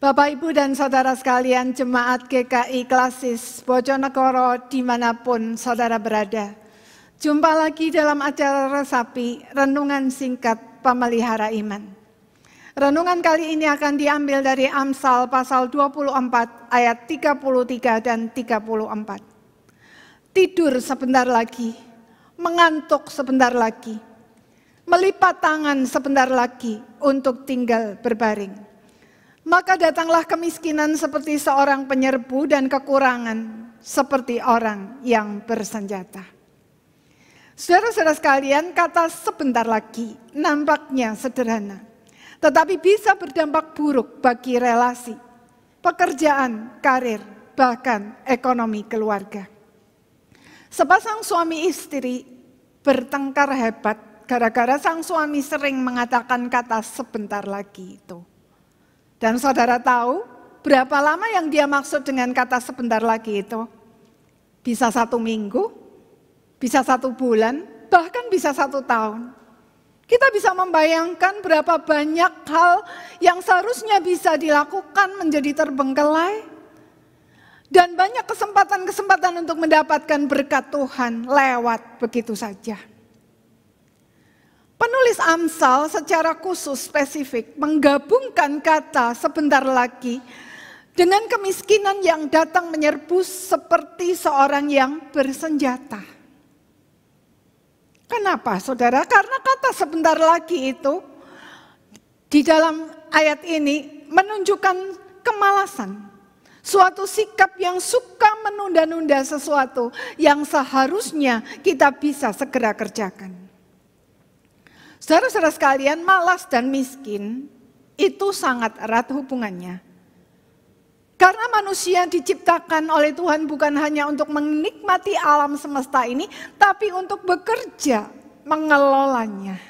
Bapak, Ibu, dan Saudara sekalian, Jemaat GKI Klasis Bojonegoro dimanapun Saudara berada. Jumpa lagi dalam acara Resapi, Renungan Singkat Pemelihara Iman. Renungan kali ini akan diambil dari Amsal pasal 24 ayat 33 dan 34. Tidur sebentar lagi, mengantuk sebentar lagi, melipat tangan sebentar lagi untuk tinggal berbaring. Maka datanglah kemiskinan seperti seorang penyerbu dan kekurangan seperti orang yang bersenjata. Saudara-saudara sekalian, kata sebentar lagi nampaknya sederhana, tetapi bisa berdampak buruk bagi relasi, pekerjaan, karir, bahkan ekonomi keluarga. Sepasang suami istri bertengkar hebat gara-gara sang suami sering mengatakan kata sebentar lagi itu. Dan saudara tahu berapa lama yang dia maksud dengan kata sebentar lagi itu? Bisa 1 minggu, bisa 1 bulan, bahkan bisa 1 tahun. Kita bisa membayangkan berapa banyak hal yang seharusnya bisa dilakukan menjadi terbengkelai. Dan banyak kesempatan-kesempatan untuk mendapatkan berkat Tuhan lewat begitu saja. Penulis Amsal secara khusus spesifik menggabungkan kata sebentar lagi dengan kemiskinan yang datang menyerbu seperti seorang yang bersenjata. Kenapa saudara? Karena kata sebentar lagi itu di dalam ayat ini menunjukkan kemalasan. Suatu sikap yang suka menunda-nunda sesuatu yang seharusnya kita bisa segera kerjakan. Saudara-saudara sekalian, malas dan miskin itu sangat erat hubungannya. Karena manusia diciptakan oleh Tuhan bukan hanya untuk menikmati alam semesta ini, tapi untuk bekerja mengelolanya.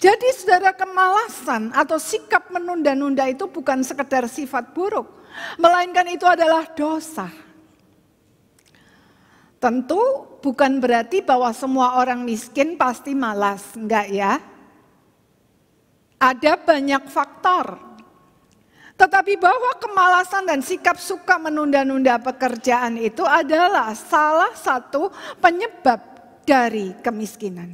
Jadi saudara, kemalasan atau sikap menunda-nunda itu bukan sekedar sifat buruk, melainkan itu adalah dosa. Tentu bukan berarti bahwa semua orang miskin pasti malas, enggak ya. Ada banyak faktor. Tetapi bahwa kemalasan dan sikap suka menunda-nunda pekerjaan itu adalah salah satu penyebab dari kemiskinan.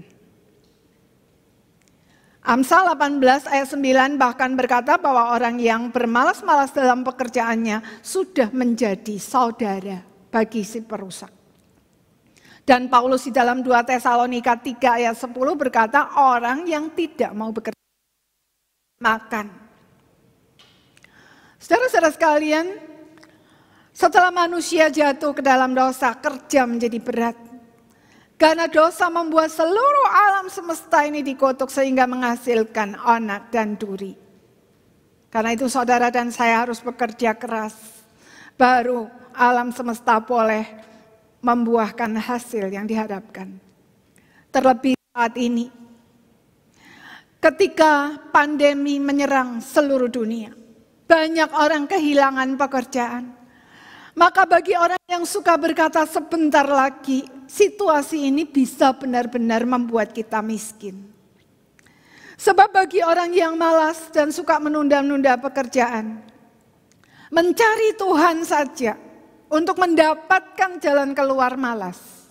Amsal 18 ayat 9 bahkan berkata bahwa orang yang bermalas-malas dalam pekerjaannya sudah menjadi saudara bagi si perusak. Dan Paulus di dalam 2 Tesalonika 3 ayat 10 berkata orang yang tidak mau bekerja makan. Saudara-saudara sekalian, setelah manusia jatuh ke dalam dosa, kerja menjadi berat. Karena dosa membuat seluruh alam semesta ini dikutuk sehingga menghasilkan onak dan duri. Karena itu saudara dan saya harus bekerja keras, baru alam semesta boleh membuahkan hasil yang diharapkan. Terlebih saat ini, ketika pandemi menyerang seluruh dunia, banyak orang kehilangan pekerjaan. Maka bagi orang yang suka berkata sebentar lagi, situasi ini bisa benar-benar membuat kita miskin. Sebab bagi orang yang malas dan suka menunda-nunda pekerjaan, mencari Tuhan saja untuk mendapatkan jalan keluar malas.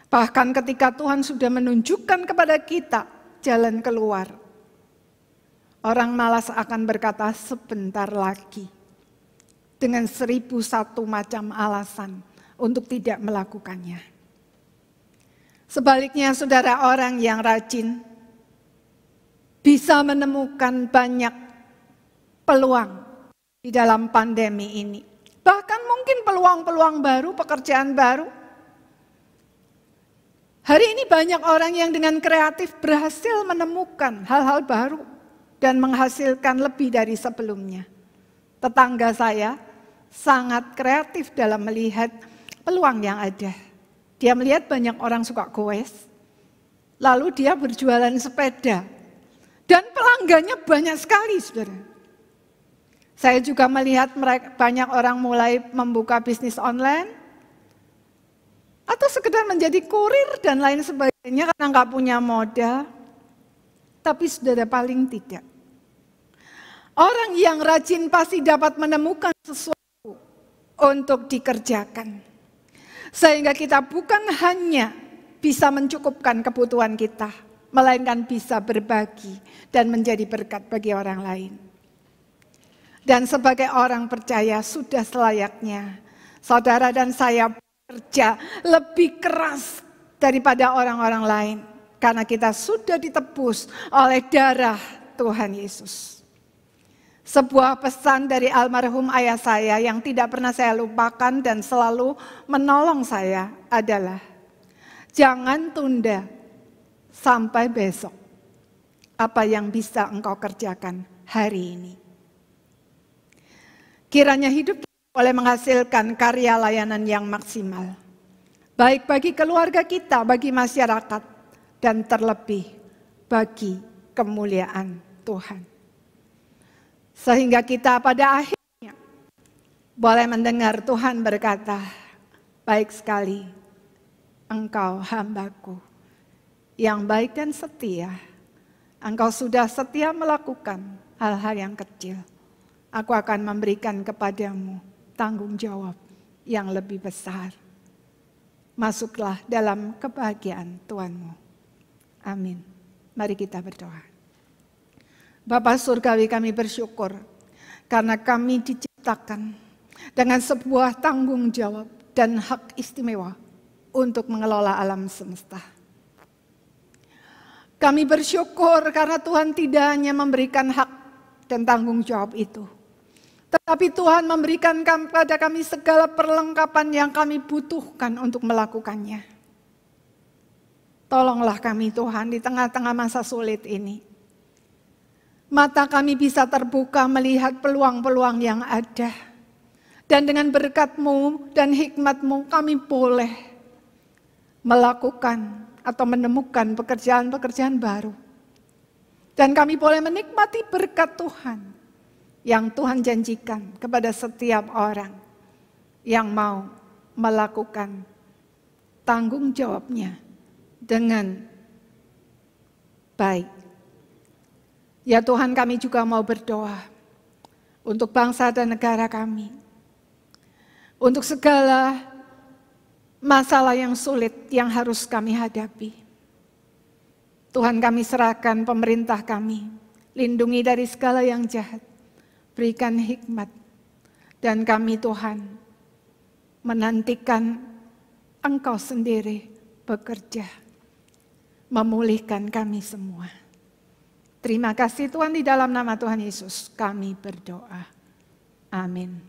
Bahkan ketika Tuhan sudah menunjukkan kepada kita jalan keluar, orang malas akan berkata sebentar lagi dengan 1001 macam alasan untuk tidak melakukannya. Sebaliknya saudara, orang yang rajin bisa menemukan banyak peluang di dalam pandemi ini. Bahkan mungkin peluang-peluang baru, pekerjaan baru. Hari ini banyak orang yang dengan kreatif berhasil menemukan hal-hal baru dan menghasilkan lebih dari sebelumnya. Tetangga saya sangat kreatif dalam melihat peluang yang ada. Dia melihat banyak orang suka goes, lalu dia berjualan sepeda. Dan pelanggannya banyak sekali, saudara. Saya juga melihat banyak orang mulai membuka bisnis online, atau sekedar menjadi kurir dan lain sebagainya karena nggak punya modal. Tapi saudara, paling tidak, Orang yang rajin pasti dapat menemukan sesuatu untuk dikerjakan. Sehingga kita bukan hanya bisa mencukupkan kebutuhan kita, melainkan bisa berbagi dan menjadi berkat bagi orang lain. Dan sebagai orang percaya sudah selayaknya saudara dan saya bekerja lebih keras daripada orang-orang lain. Karena kita sudah ditebus oleh darah Tuhan Yesus. Sebuah pesan dari almarhum ayah saya yang tidak pernah saya lupakan dan selalu menolong saya adalah, jangan tunda sampai besok apa yang bisa engkau kerjakan hari ini. Kiranya hidup kita boleh menghasilkan karya layanan yang maksimal. Baik bagi keluarga kita, bagi masyarakat, dan terlebih bagi kemuliaan Tuhan. Sehingga kita pada akhirnya boleh mendengar Tuhan berkata, baik sekali engkau hambaku yang baik dan setia. Engkau sudah setia melakukan hal-hal yang kecil. Aku akan memberikan kepadamu tanggung jawab yang lebih besar. Masuklah dalam kebahagiaan Tuhanmu. Amin. Mari kita berdoa. Bapa Surgawi, kami bersyukur karena kami diciptakan dengan sebuah tanggung jawab dan hak istimewa untuk mengelola alam semesta. Kami bersyukur karena Tuhan tidak hanya memberikan hak dan tanggung jawab itu, tetapi Tuhan memberikan kepada kami segala perlengkapan yang kami butuhkan untuk melakukannya. Tolonglah kami Tuhan di tengah-tengah masa sulit ini. Mata kami bisa terbuka melihat peluang-peluang yang ada. Dan dengan berkat-Mu dan hikmat-Mu kami boleh melakukan atau menemukan pekerjaan-pekerjaan baru. Dan kami boleh menikmati berkat Tuhan yang Tuhan janjikan kepada setiap orang yang mau melakukan tanggung jawabnya dengan baik. Ya Tuhan, kami juga mau berdoa untuk bangsa dan negara kami. Untuk segala masalah yang sulit yang harus kami hadapi. Tuhan, kami serahkan pemerintah kami. Lindungi dari segala yang jahat. Berikan hikmat. Dan kami Tuhan menantikan Engkau sendiri bekerja. Memulihkan kami semua. Terima kasih Tuhan, di dalam nama Tuhan Yesus kami berdoa. Amin.